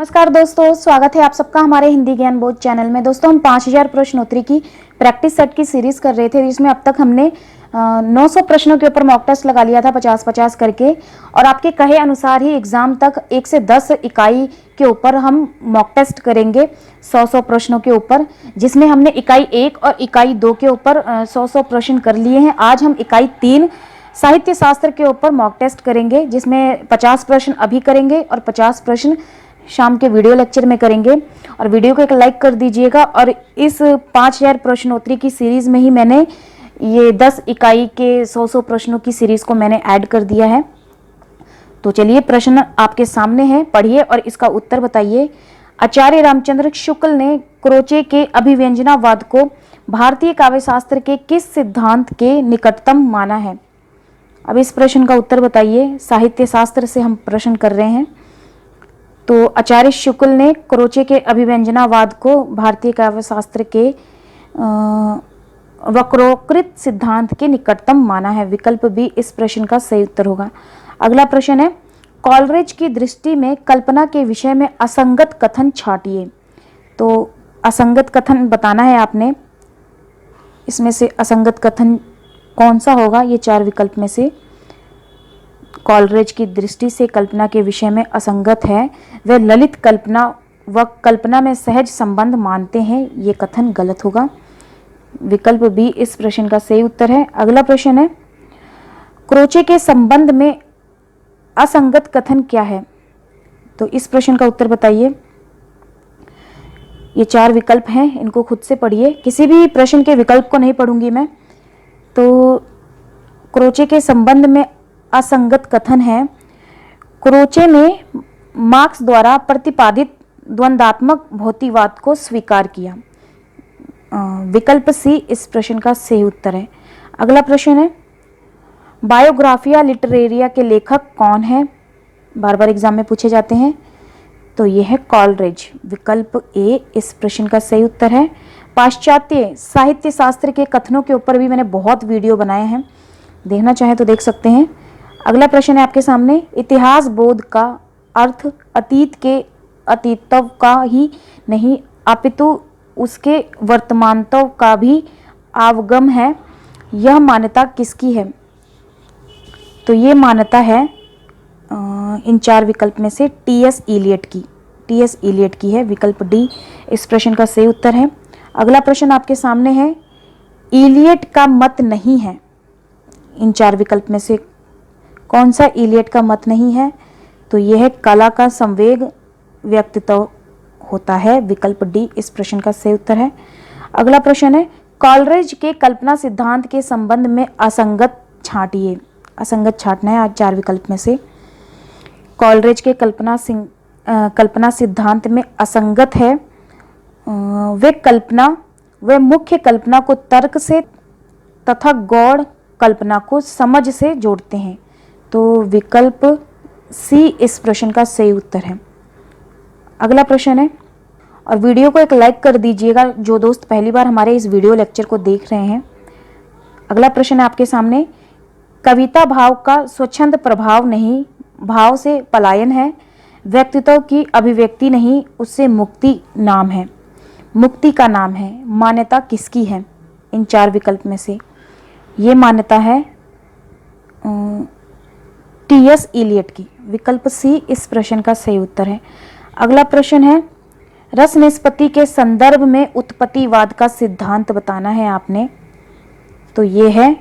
नमस्कार दोस्तों, स्वागत है आप सबका हमारे हिंदी ज्ञान बोध चैनल में। दोस्तों, हम 5000 प्रश्नोत्तरी की प्रैक्टिस सेट की सीरीज कर रहे थे, जिसमें अब तक हमने 900 प्रश्नों के ऊपर मॉक टेस्ट लगा लिया था 50-50 करके। और आपके कहे अनुसार ही एग्जाम तक 1 से 10 इकाई के ऊपर हम मॉक टेस्ट करेंगे 100-100 प्रश्नों के ऊपर, जिसमें हमने इकाई 1 और इकाई 2 के ऊपर 100-100 प्रश्न कर लिए हैं। आज हम इकाई 3 साहित्य शास्त्र के ऊपर मॉक टेस्ट करेंगे, जिसमें 50 प्रश्न अभी करेंगे और 50 प्रश्न शाम के वीडियो लेक्चर में करेंगे। और वीडियो को एक लाइक कर दीजिएगा। और इस 5000 प्रश्नोत्तरी की सीरीज में ही मैंने ये 10 इकाई के 100-100 प्रश्नों की सीरीज को मैंने ऐड कर दिया है। तो चलिए, प्रश्न आपके सामने है, पढ़िए और इसका उत्तर बताइए। आचार्य रामचंद्र शुक्ल ने क्रोचे के अभिव्यंजनावाद को भारतीय काव्यशास्त्र के किस सिद्धांत के निकटतम माना है? अब इस प्रश्न का उत्तर बताइए। साहित्य शास्त्र से हम प्रश्न कर रहे हैं। तो आचार्य शुक्ल ने क्रोचे के अभिव्यंजनावाद को भारतीय काव्यशास्त्र के वक्रोकृत सिद्धांत के निकटतम माना है। विकल्प बी इस प्रश्न का सही उत्तर होगा। अगला प्रश्न है, कॉलरिज की दृष्टि में कल्पना के विषय में असंगत कथन छांटिए। तो असंगत कथन बताना है आपने। इसमें से असंगत कथन कौन सा होगा? ये 4 विकल्प में से कॉलरिज की दृष्टि से कल्पना के विषय में असंगत है, वे ललित कल्पना व कल्पना में सहज संबंध मानते हैं, ये कथन गलत होगा। विकल्प बी इस प्रश्न का सही उत्तर है। अगला प्रश्न है, क्रोचे के संबंध में असंगत कथन क्या है? तो इस प्रश्न का उत्तर बताइए। ये 4 विकल्प हैं, इनको खुद से पढ़िए। किसी भी प्रश्न के विकल्प को नहीं पढ़ूंगी मैं। तो क्रोचे के संबंध में असंगत कथन है, क्रोचे ने मार्क्स द्वारा प्रतिपादित द्वंद्वात्मक भौतिकवाद को स्वीकार किया। विकल्प सी इस प्रश्न का सही उत्तर है। अगला प्रश्न है, बायोग्राफिया लिटरेरिया के लेखक कौन है? बार बार एग्जाम में पूछे जाते हैं। तो यह है कॉलरिज। विकल्प ए इस प्रश्न का सही उत्तर है। पाश्चात्य साहित्य शास्त्र के कथनों के ऊपर भी मैंने बहुत वीडियो बनाए हैं, देखना चाहे तो देख सकते हैं। अगला प्रश्न है आपके सामने, इतिहास बोध का अर्थ अतीत के अतीतव का ही नहीं अपितु उसके वर्तमानत्व का भी अवगम है, यह मान्यता किसकी है? तो ये मान्यता है इन 4 विकल्प में से टी.एस. इलियट की। टी.एस. इलियट की है। विकल्प डी इस प्रश्न का सही उत्तर है। अगला प्रश्न आपके सामने है, इलियट का मत नहीं है। इन 4 विकल्प में से कौन सा इलियट का मत नहीं है? तो यह है कला का संवेग व्यक्तित्व होता है। विकल्प डी इस प्रश्न का सही उत्तर है। अगला प्रश्न है, कॉलरिज के कल्पना सिद्धांत के संबंध में असंगत छांटिए। असंगत छांटना है आज 4 विकल्प में से। कॉलरिज के कल्पना सिद्धांत में असंगत है, वे मुख्य कल्पना को तर्क से तथा गौड़ कल्पना को समझ से जोड़ते हैं। तो विकल्प सी इस प्रश्न का सही उत्तर है। अगला प्रश्न है, और वीडियो को एक लाइक कर दीजिएगा जो दोस्त पहली बार हमारे इस वीडियो लेक्चर को देख रहे हैं। अगला प्रश्न है आपके सामने, कविता भाव का स्वच्छंद प्रभाव नहीं, भाव से पलायन है, व्यक्तित्व की अभिव्यक्ति नहीं, उससे मुक्ति नाम है, मुक्ति का नाम है, मान्यता किसकी है? इन 4 विकल्प में से ये मान्यता है टी.एस. इलियट की। विकल्प सी इस प्रश्न का सही उत्तर है। अगला प्रश्न है, रस निष्पत्ति के संदर्भ में उत्पत्तिवाद का सिद्धांत बताना है आपने। तो ये है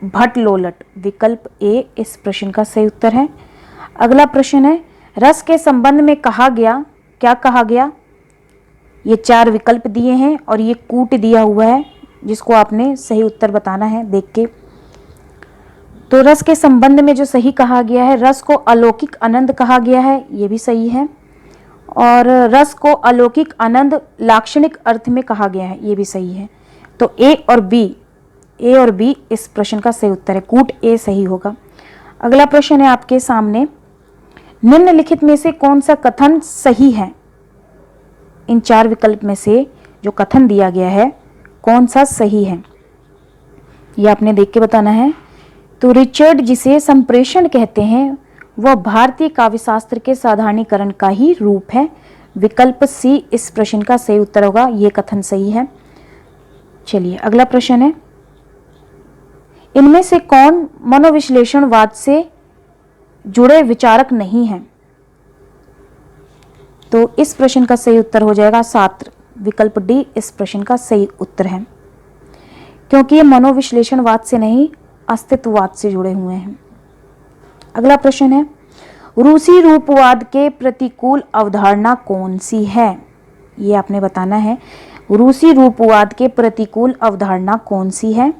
भट्ट लोलट। विकल्प ए इस प्रश्न का सही उत्तर है। अगला प्रश्न है, रस के संबंध में कहा गया, क्या कहा गया? ये 4 विकल्प दिए हैं और ये कूट दिया हुआ है, जिसको आपने सही उत्तर बताना है देख के। तो रस के संबंध में जो सही कहा गया है, रस को अलौकिक आनंद कहा गया है, ये भी सही है। और रस को अलौकिक आनंद लाक्षणिक अर्थ में कहा गया है, ये भी सही है। तो ए और बी इस प्रश्न का सही उत्तर है। कूट ए सही होगा। अगला प्रश्न है आपके सामने, निम्नलिखित में से कौन सा कथन सही है? इन 4 विकल्प में से जो कथन दिया गया है कौन सा सही है, ये आपने देख के बताना है। तो रिचर्ड जिसे संप्रेषण कहते हैं वह भारतीय काव्यशास्त्र के साधारणीकरण का ही रूप है। विकल्प सी इस प्रश्न का सही उत्तर होगा, यह कथन सही है। चलिए अगला प्रश्न है, इनमें से कौन मनोविश्लेषणवाद से जुड़े विचारक नहीं है? तो इस प्रश्न का सही उत्तर हो जाएगा सात्र, विकल्प डी इस प्रश्न का सही उत्तर है, क्योंकि ये मनोविश्लेषणवाद से नहीं अस्तित्ववाद से जुड़े हुए हैं। अगला प्रश्न है, रूसी रूपवाद के प्रतिकूल अवधारणा कौन सी है? ये आपने बताना है। रूसी रूपवाद के प्रतिकूल अवधारणा कौन सी है?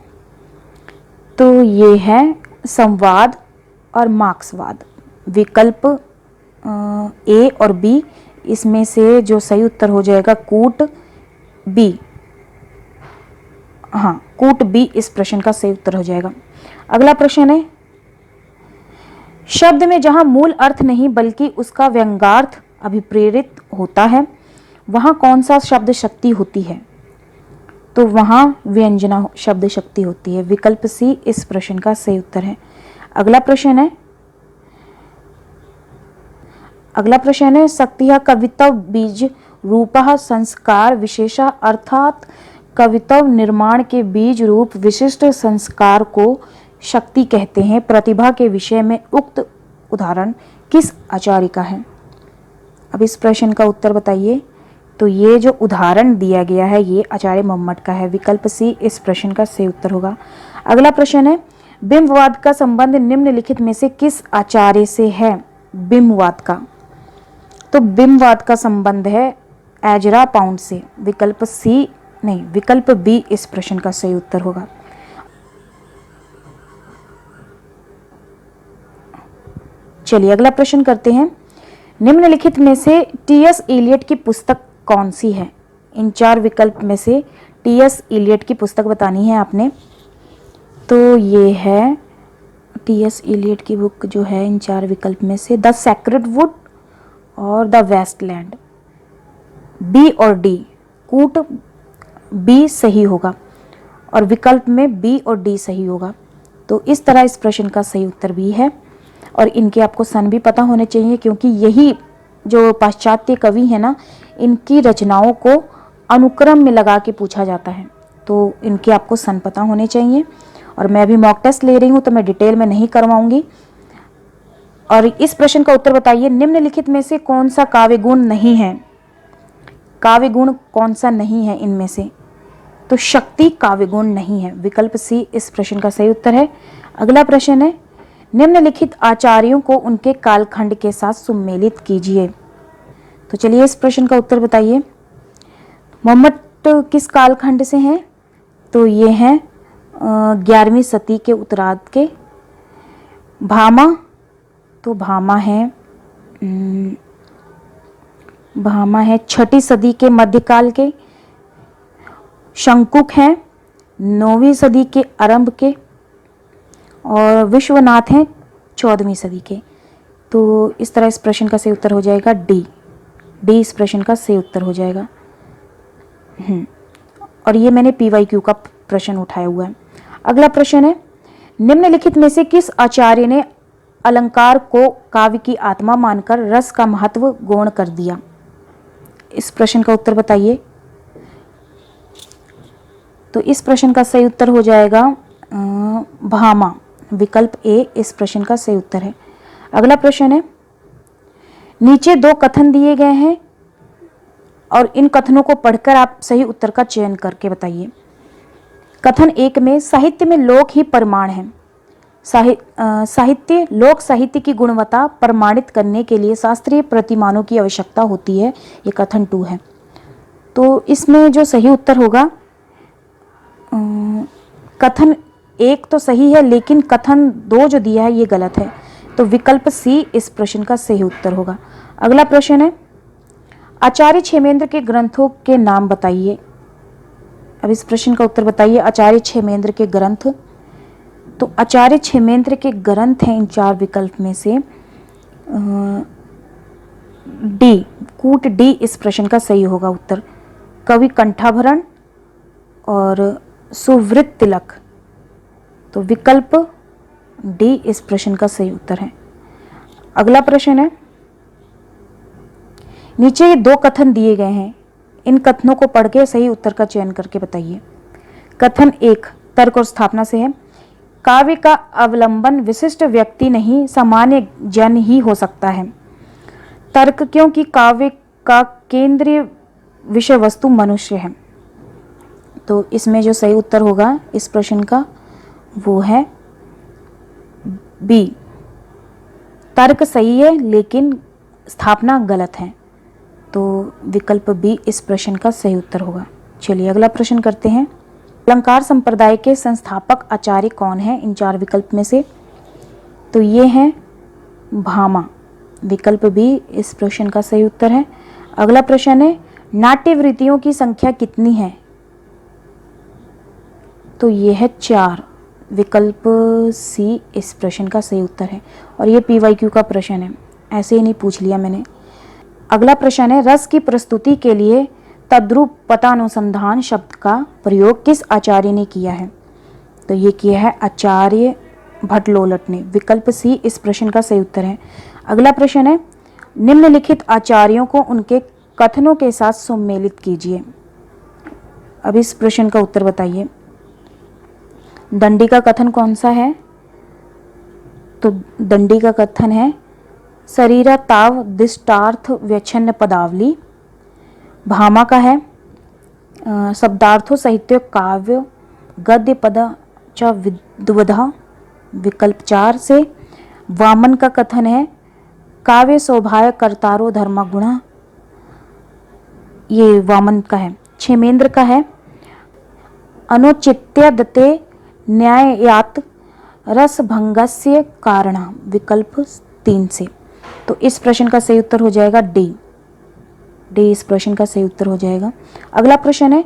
तो ये है संवाद और मार्क्सवाद। विकल्प ए और बी, इसमें से जो सही उत्तर हो जाएगा कूट बी। हाँ, कूट बी इस प्रश्न का सही उत्तर हो जाएगा। अगला प्रश्न है, शब्द में जहां मूल अर्थ नहीं बल्कि उसका व्यंग्यार्थ अभिप्रेरित होता है, वहां कौन सा शब्द शक्ति होती है? तो वहां व्यंजना शब्द शक्ति होती है। विकल्प सी इस प्रश्न का सही उत्तर है। अगला प्रश्न है, शक्तिः कवित्व बीज रूपः संस्कार विशेषः, अर्थात कवित्व निर्माण के बीज रूप विशिष्ट संस्कार को शक्ति कहते हैं। प्रतिभा के विषय में उक्त उदाहरण किस आचार्य का है? अब इस प्रश्न का उत्तर बताइए। तो ये जो उदाहरण दिया गया है ये आचार्य मम्मट का है। विकल्प सी इस प्रश्न का सही उत्तर होगा। अगला प्रश्न है, बिंबवाद का संबंध निम्नलिखित में से किस आचार्य से है? बिंबवाद का, तो बिंबवाद का संबंध है एजरा पाउंड से। विकल्प बी इस प्रश्न का सही उत्तर होगा। चलिए अगला प्रश्न करते हैं, निम्नलिखित में से टी.एस. इलियट की पुस्तक कौन सी है? इन चार विकल्प में से टी.एस. इलियट की पुस्तक बतानी है आपने। तो ये है टी.एस. इलियट की बुक जो है इन चार विकल्प में से द सेक्रेड वुड और द वेस्टलैंड। बी और डी, कूट बी सही होगा और विकल्प में बी और डी सही होगा। तो इस तरह इस प्रश्न का सही उत्तर भी है और इनके आपको सन भी पता होने चाहिए, क्योंकि यही जो पाश्चात्य कवि है ना, इनकी रचनाओं को अनुक्रम में लगा के पूछा जाता है। तो इनके आपको सन पता होने चाहिए। और मैं अभी मॉक टेस्ट ले रही हूँ तो मैं डिटेल में नहीं करवाऊंगी। और इस प्रश्न का उत्तर बताइए, निम्नलिखित में से कौन सा काव्य गुण नहीं है? काव्य गुण कौन सा नहीं है इनमें से? तो शक्ति काव्य गुण नहीं है। विकल्प सी इस प्रश्न का सही उत्तर है। अगला प्रश्न है, निम्नलिखित आचार्यों को उनके कालखंड के साथ सम्मिलित कीजिए। तो चलिए इस प्रश्न का उत्तर बताइए। मम्मट किस कालखंड से हैं? तो ये हैं 11वीं सदी के उत्तरार्ध के। भामा, तो भामा है 6ठी सदी के मध्यकाल के। शंकुक हैं 9वीं सदी के आरंभ के और विश्वनाथ हैं 14वीं सदी के। तो इस तरह इस प्रश्न का सही उत्तर हो जाएगा डी। डी इस प्रश्न का सही उत्तर हो जाएगा। और ये मैंने PYQ का प्रश्न उठाया हुआ है। अगला प्रश्न है, निम्नलिखित में से किस आचार्य ने अलंकार को काव्य की आत्मा मानकर रस का महत्व गौण कर दिया? इस प्रश्न का उत्तर बताइए। तो इस प्रश्न का सही उत्तर हो जाएगा भामा। विकल्प ए इस प्रश्न का सही उत्तर है। अगला प्रश्न है, नीचे दो कथन दिए गए हैं और इन कथनों को पढ़कर आप सही उत्तर का चयन करके बताइए। कथन 1 में साहित्य में लोक ही प्रमाण है। साहित्य लोक साहित्य की गुणवत्ता प्रमाणित करने के लिए शास्त्रीय प्रतिमानों की आवश्यकता होती है। ये कथन 2 है। तो इसमें जो सही उत्तर होगा, कथन 1 तो सही है लेकिन कथन 2 जो दिया है ये गलत है। तो विकल्प सी इस प्रश्न का सही उत्तर होगा। अगला प्रश्न है, आचार्य क्षेमेंद्र के ग्रंथों के नाम बताइए। अब इस प्रश्न का उत्तर बताइए, आचार्य क्षेमेंद्र के ग्रंथ। तो आचार्य क्षेमेंद्र के ग्रंथ हैं इन 4 विकल्प में से डी, कूट डी इस प्रश्न का सही होगा उत्तर। कवि कंठाभरण और सुवृत तिलक। तो विकल्प डी इस प्रश्न का सही उत्तर है। अगला प्रश्न है, नीचे ये 2 कथन दिए गए हैं, इन कथनों को पढ़ के सही उत्तर का चयन करके बताइए। कथन 1 तर्क और स्थापना से है। काव्य का अवलंबन विशिष्ट व्यक्ति नहीं सामान्य जन ही हो सकता है। तर्क, क्योंकि काव्य का केंद्रीय विषय वस्तु मनुष्य है। तो इसमें जो सही उत्तर होगा इस प्रश्न का वो है बी। तर्क सही है लेकिन स्थापना गलत है, तो विकल्प बी इस प्रश्न का सही उत्तर होगा। चलिए अगला प्रश्न करते हैं। अलंकार संप्रदाय के संस्थापक आचार्य कौन है इन 4 विकल्प में से? तो ये हैं भामा। विकल्प बी इस प्रश्न का सही उत्तर है। अगला प्रश्न है, नाट्यवृत्तियों की संख्या कितनी है? तो ये है 4। विकल्प सी इस प्रश्न का सही उत्तर है। और ये PYQ का प्रश्न है, ऐसे ही नहीं पूछ लिया मैंने। अगला प्रश्न है, रस की प्रस्तुति के लिए तद्रूप पदानुसंधान शब्द का प्रयोग किस आचार्य ने किया है? तो ये किया है आचार्य भट्टलोलट ने। विकल्प सी इस प्रश्न का सही उत्तर है। अगला प्रश्न है, निम्नलिखित आचार्यों को उनके कथनों के साथ सम्मिलित कीजिए। अब इस प्रश्न का उत्तर बताइए। दंडी का कथन कौन सा है? तो दंडी का कथन है, शरीरा ताव दिष्टार्थ व्यच्छन्न पदावली। भामा का है, शब्दार्थो साहित्य काव्य गद्य पद च विद्वधा। विकल्प 4 से। वामन का कथन है, काव्य शोभाय कर्तारो धर्म गुणा। ये वामन का है। क्षेमेंद्र का है, अनुचित्य दत्ते न्यायात रसभंगस्य कारण। विकल्प 3 से। तो इस प्रश्न का सही उत्तर हो जाएगा डी। इस प्रश्न का सही उत्तर हो जाएगा। अगला प्रश्न है,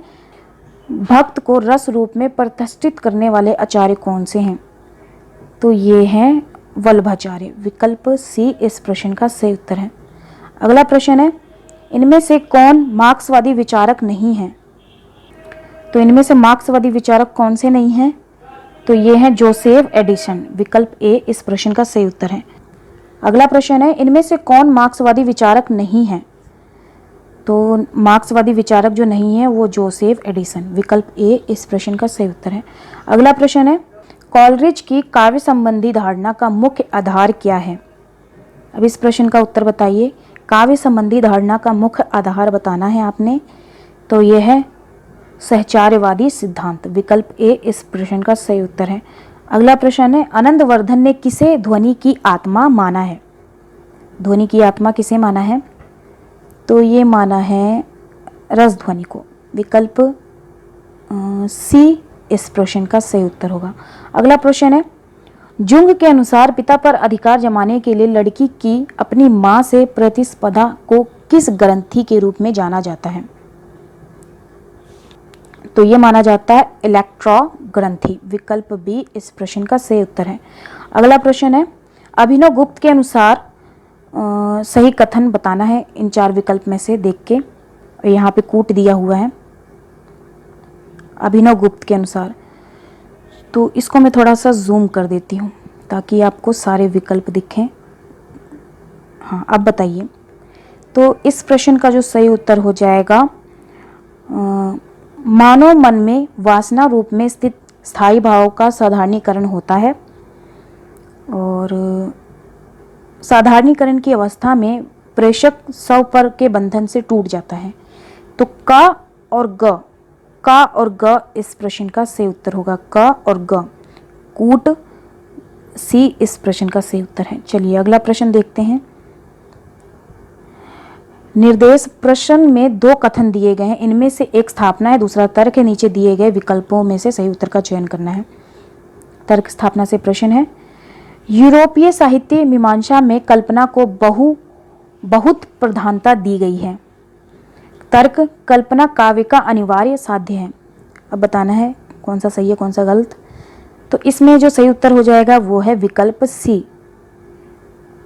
भक्त को रस रूप में प्रतिष्ठित करने वाले आचार्य कौन से हैं? तो ये हैं वल्लभाचार्य। विकल्प सी इस प्रश्न का सही उत्तर है। अगला प्रश्न है, इनमें से कौन मार्क्सवादी विचारक नहीं है? तो इनमें से मार्क्सवादी विचारक कौन से नहीं हैं? तो ये हैं जोसेफ एडिसन। विकल्प ए इस प्रश्न का सही उत्तर है। अगला प्रश्न है, इनमें से कौन मार्क्सवादी विचारक नहीं है? तो मार्क्सवादी विचारक जो नहीं है वो जोसेफ एडिसन। विकल्प ए इस प्रश्न का सही उत्तर है। अगला प्रश्न है, कॉलरिज की काव्य संबंधी धारणा का मुख्य आधार क्या है? अब इस प्रश्न का उत्तर बताइए। काव्य संबंधी धारणा का मुख्य आधार बताना है आपने। तो यह है सहचार्यवादी सिद्धांत। विकल्प ए इस प्रश्न का सही उत्तर है। अगला प्रश्न है, आनंदवर्धन ने किसे ध्वनि की आत्मा माना है? ध्वनि की आत्मा किसे माना है? तो ये माना है रसध्वनि को। विकल्प सी इस प्रश्न का सही उत्तर होगा। अगला प्रश्न है, जुंग के अनुसार पिता पर अधिकार जमाने के लिए लड़की की अपनी मां से प्रतिस्पर्धा को किस ग्रंथि के रूप में जाना जाता है? तो ये माना जाता है इलेक्ट्रा ग्रंथि। विकल्प बी इस प्रश्न का सही उत्तर है। अगला प्रश्न है, अभिनव गुप्त के अनुसार सही कथन बताना है इन 4 विकल्प में से देख के। यहाँ पे कूट दिया हुआ है अभिनव गुप्त के अनुसार। तो इसको मैं थोड़ा सा जूम कर देती हूँ ताकि आपको सारे विकल्प दिखें। हाँ, अब बताइए। तो इस प्रश्न का जो सही उत्तर हो जाएगा, मानव मन में वासना रूप में स्थित स्थायी भाव का साधारणीकरण होता है और साधारणीकरण की अवस्था में प्रेषक स्व पर के बंधन से टूट जाता है। तो का और ग इस प्रश्न का सही उत्तर होगा। क और ग, कूट सी इस प्रश्न का सही उत्तर है। चलिए अगला प्रश्न देखते हैं। निर्देश प्रश्न में 2 कथन दिए गए हैं, इनमें से एक स्थापना है, दूसरा तर्क है। नीचे दिए गए विकल्पों में से सही उत्तर का चयन करना है। तर्क स्थापना से प्रश्न है, यूरोपीय साहित्य मीमांसा में कल्पना को बहुत प्रधानता दी गई है। तर्क, कल्पना काव्य का अनिवार्य साध्य है। अब बताना है कौन सा सही है कौन सा गलत। तो इसमें जो सही उत्तर हो जाएगा वो है विकल्प सी।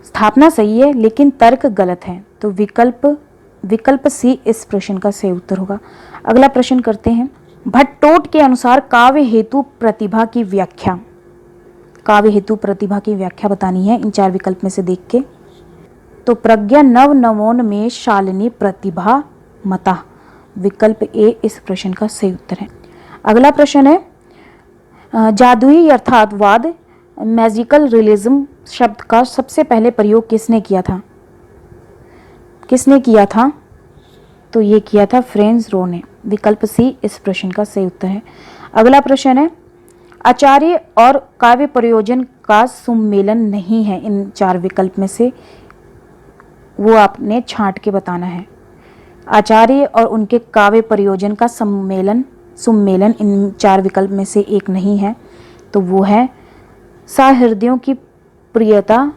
स्थापना सही है लेकिन तर्क गलत है। तो विकल्प सी इस प्रश्न का सही उत्तर होगा। अगला प्रश्न करते हैं, भट्टोट के अनुसार काव्य हेतु प्रतिभा की व्याख्या बतानी है इन 4 विकल्प में से देख के। तो प्रज्ञा नव नवोन्मेष शालिनी प्रतिभा मता। विकल्प ए इस प्रश्न का सही उत्तर है। अगला प्रश्न है जादुई अर्थात वाद मैजिकल रियलिज्म शब्द का सबसे पहले प्रयोग किसने किया था? किसने किया था? तो ये किया था फ्रेंच रो ने। विकल्प सी इस प्रश्न का सही उत्तर है। अगला प्रश्न है आचार्य और काव्य प्रयोजन का सम्मेलन नहीं है, इन चार विकल्प में से वो आपने छांट के बताना है। आचार्य और उनके काव्य प्रयोजन का सम्मेलन इन चार विकल्प में से एक नहीं है, तो वो है सहृदयों की प्रियता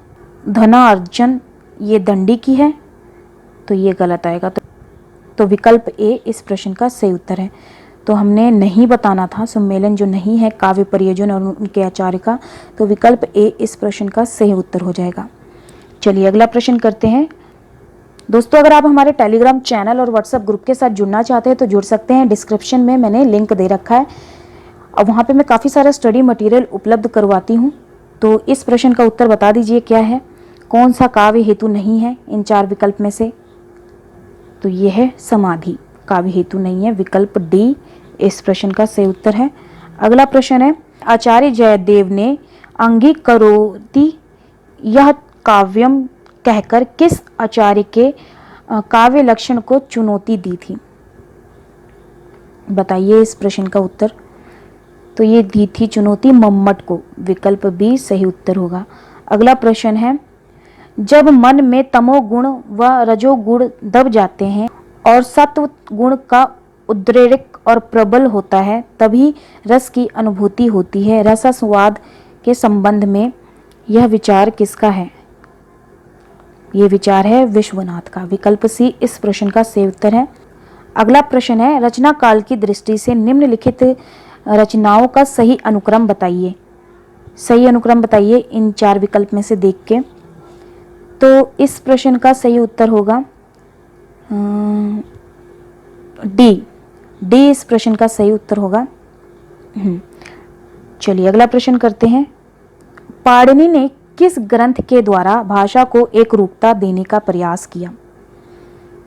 धनार्जन, ये दंडी की है, तो ये गलत आएगा। तो विकल्प ए इस प्रश्न का सही उत्तर है। तो हमने नहीं बताना था सम्मेलन जो नहीं है काव्य प्रयोजन और उनके आचार्य का, तो विकल्प ए इस प्रश्न का सही उत्तर हो जाएगा। चलिए अगला प्रश्न करते हैं। दोस्तों अगर आप हमारे टेलीग्राम चैनल और व्हाट्सएप ग्रुप के साथ जुड़ना चाहते हैं तो जुड़ सकते हैं। डिस्क्रिप्शन में मैंने लिंक दे रखा है और वहाँ पे मैं काफ़ी सारा स्टडी मटेरियल उपलब्ध करवाती हूँ। तो इस प्रश्न का उत्तर बता दीजिए क्या है, कौन सा काव्य हेतु नहीं है इन चार विकल्प में से? तो ये है समाधि, काव्य हेतु नहीं है। विकल्प डी इस प्रश्न का सही उत्तर है। अगला प्रश्न है आचार्य जयदेव ने अंगीकरोति यह काव्यम कहकर किस आचार्य के काव्य लक्षण को चुनौती दी थी? बताइए इस प्रश्न का उत्तर। तो ये दी थी चुनौती मम्मट को। विकल्प बी सही उत्तर होगा। अगला प्रश्न है जब मन में तमोगुण व रजोगुण दब जाते हैं और सत्व गुण का उद्रेक और प्रबल होता है तभी रस की अनुभूति होती है। रसास्वाद के संबंध में यह विचार किसका है? ये विचार है विश्वनाथ का। विकल्प सी इस प्रश्न का सही उत्तर है। अगला प्रश्न है रचना काल की दृष्टि से निम्नलिखित रचनाओं का सही अनुक्रम बताइए। सही अनुक्रम बताइए इन चार विकल्प में से देख के। तो इस प्रश्न का सही उत्तर होगा डी इस प्रश्न का सही उत्तर होगा। चलिए अगला प्रश्न करते हैं। पाणिनि ने किस ग्रंथ के द्वारा भाषा को एक रूपता देने का प्रयास किया?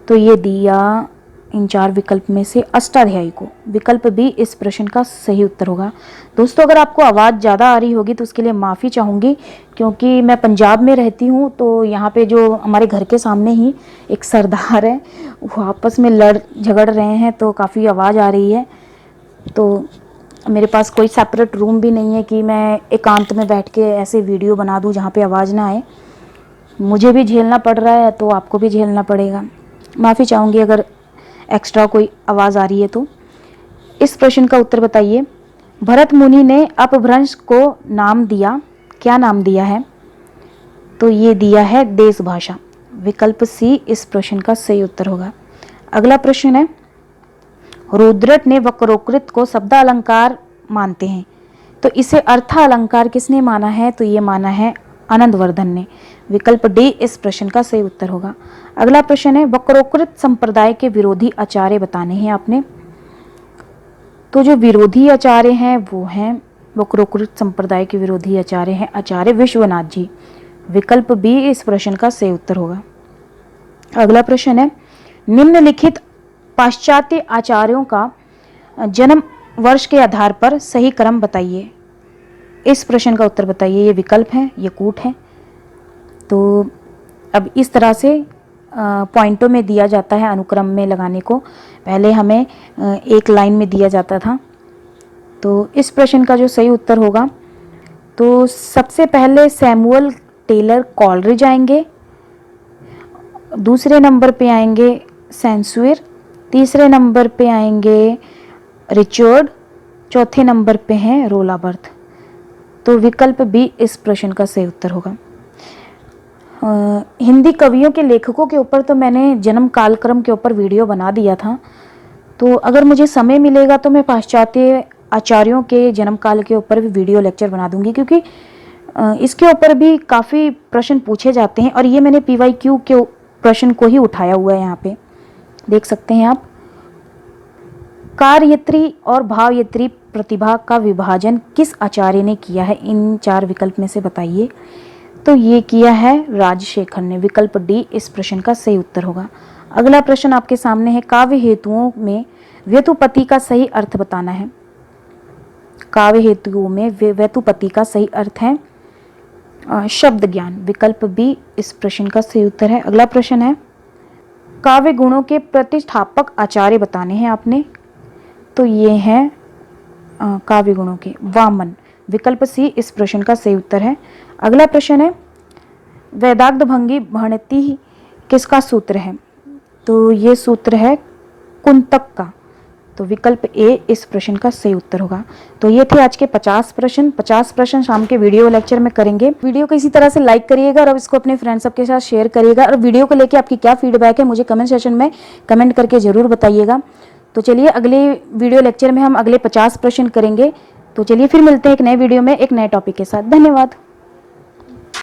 तो ये दिया इन चार विकल्प में से अष्टाध्यायी को। विकल्प बी इस प्रश्न का सही उत्तर होगा। दोस्तों अगर आपको आवाज़ ज़्यादा आ रही होगी तो उसके लिए माफ़ी चाहूँगी, क्योंकि मैं पंजाब में रहती हूँ। तो यहाँ पे जो हमारे घर के सामने ही एक सरदार है, वो आपस में लड़ झगड़ रहे हैं, तो काफ़ी आवाज़ आ रही है। तो मेरे पास कोई सेपरेट रूम भी नहीं है कि मैं एकांत में बैठ के ऐसे वीडियो बना दूँ जहाँ पे आवाज़ ना आए। मुझे भी झेलना पड़ रहा है तो आपको भी झेलना पड़ेगा। माफ़ी चाहूँगी अगर एक्स्ट्रा कोई आवाज़ आ रही है तो। इस प्रश्न का उत्तर बताइए। भरत मुनि ने अपभ्रंश को नाम दिया, क्या नाम दिया है? तो ये दिया है देश भाषा। विकल्प सी इस प्रश्न का सही उत्तर होगा। अगला प्रश्न है रुद्रट ने वक्रोकृत को शब्दालंकार मानते हैं, तो इसे अर्थ अलंकार किसने माना है? तो ये माना है आनंदवर्धन ने। विकल्प डी इस प्रश्न का सही उत्तर होगा। अगला प्रश्न है वक्रोकृत संप्रदाय के विरोधी आचार्य बताने हैं आपने। तो जो विरोधी आचार्य हैं वो हैं वक्रोकृत संप्रदाय के विरोधी आचार्य हैं आचार्य विश्वनाथ जी। विकल्प बी इस प्रश्न का सही उत्तर होगा। अगला प्रश्न है निम्नलिखित पाश्चात्य आचार्यों का जन्म वर्ष के आधार पर सही क्रम बताइए। इस प्रश्न का उत्तर बताइए। ये विकल्प है, ये कूट है। तो अब इस तरह से पॉइंटों में दिया जाता है अनुक्रम में लगाने को। पहले हमें एक लाइन में दिया जाता था। तो इस प्रश्न का जो सही उत्तर होगा, तो सबसे पहले सैमुअल टेलर कॉलरिज आएंगे, दूसरे नंबर पे आएंगे सेंसुएर, तीसरे नंबर पे आएंगे रिचर्ड, चौथे नंबर पे हैं रोलाबर्थ। तो विकल्प बी इस प्रश्न का सही उत्तर होगा। हिंदी कवियों के लेखकों के ऊपर तो मैंने जन्म कालक्रम के ऊपर वीडियो बना दिया था। तो अगर मुझे समय मिलेगा तो मैं पाश्चात्य आचार्यों के जन्म काल के ऊपर भी वीडियो लेक्चर बना दूंगी, क्योंकि इसके ऊपर भी काफ़ी प्रश्न पूछे जाते हैं। और ये मैंने PYQ के प्रश्न को ही उठाया हुआ है, यहाँ पे देख सकते हैं आप। कार्यत्री और भावयत्री प्रतिभा का विभाजन किस आचार्य ने किया है? इन चार विकल्प में से बताइए। तो ये किया है राजशेखर ने। विकल्प डी इस प्रश्न का सही उत्तर होगा। अगला प्रश्न आपके सामने है, काव्य हेतुओं में व्युत्पत्ति का सही अर्थ बताना है। काव्य हेतुओं में व्युत्पत्ति का सही अर्थ है शब्द ज्ञान। विकल्प बी इस प्रश्न का सही उत्तर है। अगला प्रश्न है, काव्य गुणों के प्रतिष्ठापक आचार्य बताने हैं आपने। तो ये हैं काव्य गुणों के वामन। विकल्प सी इस प्रश्न का सही उत्तर है। अगला प्रश्न है, वेदांत भंगी भणति किसका सूत्र है? तो ये सूत्र है कुंतक का। तो विकल्प ए इस प्रश्न का सही उत्तर होगा। तो ये थे आज के 50 प्रश्न। 50 प्रश्न शाम के वीडियो लेक्चर में करेंगे। वीडियो को इसी तरह से लाइक करिएगा और इसको अपने फ्रेंड्स सबके साथ शेयर करिएगा। और वीडियो को लेके आपकी क्या फीडबैक है मुझे कमेंट सेक्शन में कमेंट करके जरूर बताइएगा। तो चलिए अगले वीडियो लेक्चर में हम अगले 50 प्रश्न करेंगे। तो चलिए फिर मिलते हैं एक नए वीडियो में एक नए टॉपिक के साथ। धन्यवाद।